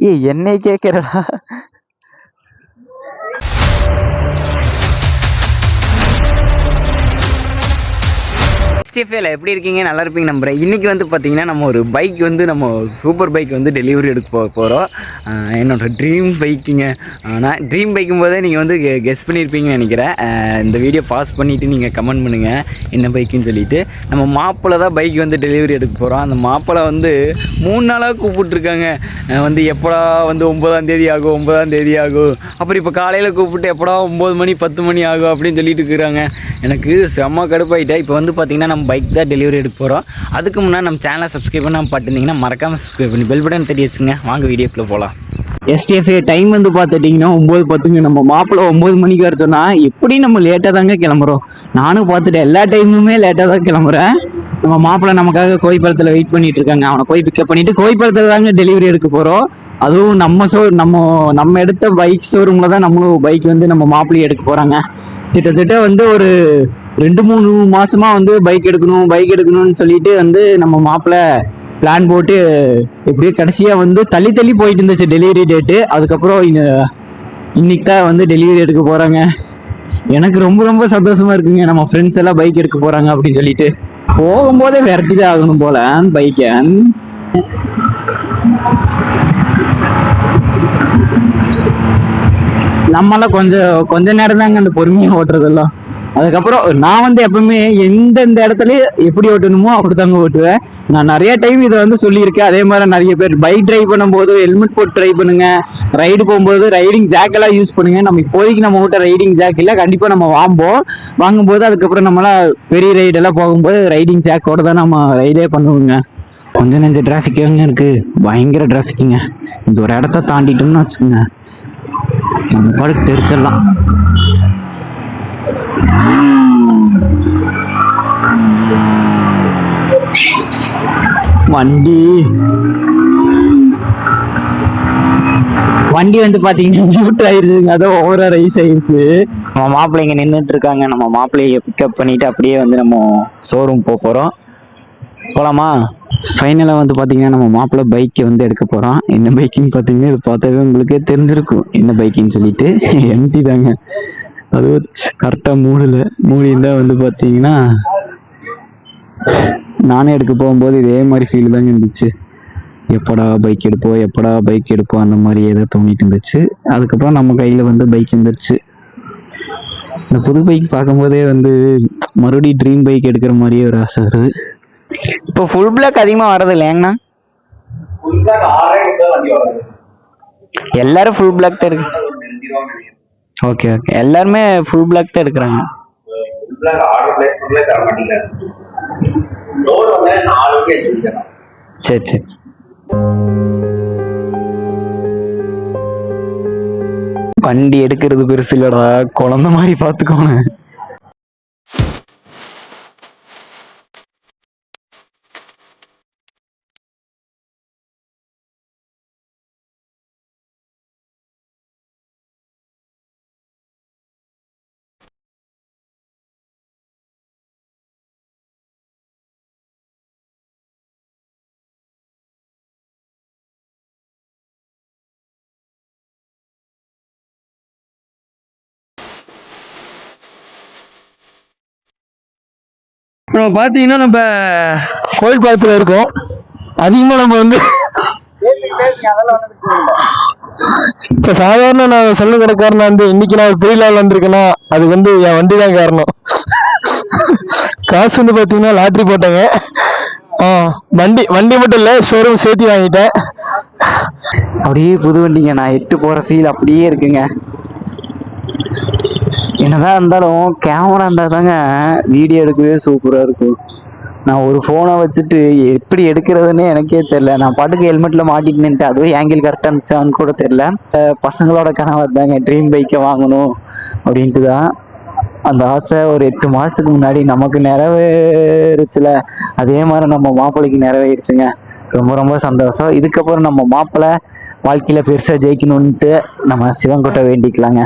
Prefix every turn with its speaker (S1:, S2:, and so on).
S1: ஏய் என்னை கேட்கறடா. STFல எப்படி இருக்கீங்க? நல்லா இருப்பீங்க நம்புறேன். இன்றைக்கி வந்து பார்த்திங்கன்னா நம்ம ஒரு பைக் வந்து நம்ம சூப்பர் பைக் வந்து டெலிவரி எடுக்க போகிறோம். என்னோடய ட்ரீம் பைக்குங்க. நான் ட்ரீம் பைக்கும் போதே நீங்கள் வந்து கெஸ் பண்ணியிருப்பீங்கன்னு நினைக்கிறேன். இந்த வீடியோ பாஸ் பண்ணிவிட்டு நீங்கள் கமெண்ட் பண்ணுங்கள் என்ன பைக்குன்னு சொல்லிவிட்டு. நம்ம மாப்பிள்ளை தான் பைக் வந்து டெலிவரி எடுக்க போகிறோம். அந்த மாப்பிள்ளை வந்து 3 நாளாக கூப்பிட்ருக்காங்க. வந்து எப்படா வந்து 9ஆம் தேதி ஆகும் 9ஆம் தேதி ஆகும். அப்புறம் இப்போ காலையில் கூப்பிட்டு எப்படா 9 மணி 10 மணி ஆகும் அப்படின்னு சொல்லிட்டு இருக்கிறாங்க. எனக்கு செம்ம கடுப்பாயிட்டேன். இப்போ வந்து பார்த்திங்கன்னா நம்ம பைக் தான் டெலிவரி எடுக்க போகிறோம். அதுக்கு முன்னாடி நம்ம சேனலை சப்ஸ்கிரைப் பண்ணாமல் பார்த்துருந்தீங்கன்னா மறக்காமல் சப்ஸ்கிரைப் பண்ணி பெல் பட்டன் தட்டி வச்சுங்க. வாங்க வீடியோக்குள்ளே போகலாம். STFA டைம் வந்து பார்த்துட்டிங்கன்னா 9:10. நம்ம மாப்பிள்ளை 9 மணிக்கு வர சொன்னால் எப்படி நம்ம லேட்டாக தாங்க கிளம்புறோம். நானும் பார்த்துட்டு எல்லா டைமுமே லேட்டாக தான் கிளம்புறேன். நம்ம மாப்பிள்ளை நமக்காக கோயம்புத்தூரில் வெயிட் பண்ணிட்டு இருக்காங்க. அவனை போய் பிக்கப் பண்ணிட்டு கோயம்புத்தூரில் தாங்க டெலிவரி எடுக்க போகிறோம். அதுவும் நம்ம எடுத்த பைக் ஷோரூமில் தான் நம்மளும் பைக் வந்து நம்ம மாப்பிள்ளையை எடுக்க போகிறாங்க. கிட்டத்தட்ட வந்து ஒரு 2-3 மாசமா வந்து பைக் எடுக்கணும்னு சொல்லிட்டு வந்து நம்ம மாப்பிள்ளை பிளான் போட்டு எப்படியோ கடைசியா வந்து தள்ளி போயிட்டு இருந்துச்சு டெலிவரி டேட்டு. அதுக்கப்புறம் இன்னைக்கு தான் வந்து டெலிவரி எடுக்க போறாங்க. எனக்கு ரொம்ப ரொம்ப சந்தோஷமா இருக்குங்க. நம்ம ஃப்ரெண்ட்ஸ் எல்லாம் பைக் எடுக்க போறாங்க அப்படின்னு சொல்லிட்டு போகும்போதே விரட்டி தான் ஆகணும் போல பைக்கை. நம்மளாம் கொஞ்ச நேரம் தாங்க அந்த பொறுமையை ஓட்டுறதெல்லாம். அதுக்கப்புறம் நான் வந்து எப்பவுமே எந்தெந்த இடத்துல எப்படி ஓட்டணுமோ அப்படித்தாங்க ஓட்டுவேன். நான் நிறைய டைம் இதை வந்து சொல்லியிருக்கேன். அதே மாதிரி நிறைய பேர் பைக் டிரைவ் பண்ணும்போது ஹெல்மெட் போட்டு ட்ரை பண்ணுங்க. ரைடு போகும்போது ரைடிங் ஜாக் எல்லாம் யூஸ் பண்ணுங்க. நம்ம இப்போதைக்கு நம்ம ஓட்ட ரைடிங் ஜாக் இல்லை, கண்டிப்பா நம்ம வாங்கும்போது அதுக்கப்புறம் நம்மளாம் பெரிய ரைடு எல்லாம் போகும்போது ரைடிங் ஜாக்கோட தான் நம்ம ரைடே பண்ணுவோங்க. கொஞ்சம் நெஞ்ச டிராஃபிக் எங்க இருக்கு, பயங்கர டிராஃபிக்குங்க. இந்த ஒரு இடத்த தாண்டிட்டோம்னு வச்சுக்கோங்க, நம்ம பாட்டுக்கு தெரிச்சிடலாம். வண்டி வந்து பாத்தீங்கன்னா ஜூட் ஆயிருச்சுங்க. அதான் ஓவரா ரைஸ் ஆயிருச்சு. நம்ம மாப்பிள்ளை இங்க நின்றுட்டு இருக்காங்க. நம்ம மாப்பிள்ளைய பிக்கப் பண்ணிட்டு அப்படியே வந்து நம்ம ஷோரூம் போறோம். போலாமா? ஃபைனலா வந்து பாத்தீங்கன்னா நம்ம மாப்பிள்ளை பைக்கை வந்து எடுக்க போறோம். என்ன பைக்குன்னு பாத்தீங்கன்னா இது பார்த்தாவே உங்களுக்கே தெரிஞ்சிருக்கும் என்ன பைக்குன்னு சொல்லிட்டு. எம்டி தாங்க. அது கரெக்டா மூடியிருந்தா வந்து பாத்தீங்கன்னா நானே எடுக்க போகும்போது இதே மாதிரி ஃபீல் தாங்க இருந்துச்சு. எப்படா பைக் எடுப்போம் அந்த மாதிரி ஏதோ தோணிட்டு இருந்துச்சு. அதுக்கப்புறம் நம்ம கையில வந்து பைக் வந்துருச்சு. இந்த புது பைக் பார்க்கும்போதே வந்து மறுபடியும் ட்ரீம் பைக் எடுக்கிற மாதிரியே ஒரு ஆசை வருது. இப்போ ஃபுல் பிளாக் அதிகமா வரது இல்லையாங்கண்ணா? எல்லாரும் ஃபுல் பிளாக் தான் இருக்கு. ஓகே எல்லாருமே ஃபுல் பிளாக் தான் எடுக்கிறாங்க. சரி வண்டி எடுக்கிறது பெருசு இல்லடா, குழந்தை மாதிரி பாத்துக்கோங்க.
S2: நம்ம பார்த்தீங்கன்னா நம்ம கோயில் குளத்துல இருக்கோம். அதிகமாக நம்ம வந்து இப்போ சாதாரண நான் சொல்ல கிடக்காரனா வந்து இன்னைக்கு நான் ஒரு பெரிய லால் வந்திருக்கேன்னா அது வந்து என் வண்டி தான் காரணம். காசு வந்து பார்த்தீங்கன்னா லாட்ரி போட்டாங்க. வண்டி மட்டும் இல்லை, ஷோரூம் சேர்த்து வாங்கிட்டேன்.
S1: அப்படியே புது வண்டிங்க. நான் எட்டு போகிற ஃபீல் அப்படியே இருக்குங்க. என்னதான் இருந்தாலும் கேமரா இருந்தால் தாங்க வீடியோ எடுக்கவே சூப்பராக இருக்கும். நான் ஒரு ஃபோனை வச்சுட்டு எப்படி எடுக்கிறதுன்னு எனக்கே தெரில. நான் பாட்டுக்கு ஹெல்மெட்டில் மாட்டிட்டு நின்ட்டேன். அதுவும் ஆங்கிள் கரெக்டாக இருந்துச்சான்னு கூட தெரில. பசங்களோட கனவு தாங்க ட்ரீம் பைக்கை வாங்கணும் அப்படின்ட்டு தான். அந்த ஆசை ஒரு 8 மாதத்துக்கு முன்னாடி நமக்கு நிறைவேறுச்சுல, அதே மாதிரி நம்ம மாப்பிள்ளைக்கு நிறைவேறிச்சுங்க. ரொம்ப ரொம்ப சந்தோஷம். இதுக்கப்புறம் நம்ம மாப்பிள்ளை வாழ்க்கையில் பெருசாக ஜெயிக்கணுன்ட்டு நம்ம சிவன் கிட்ட வேண்டிக்கலாங்க.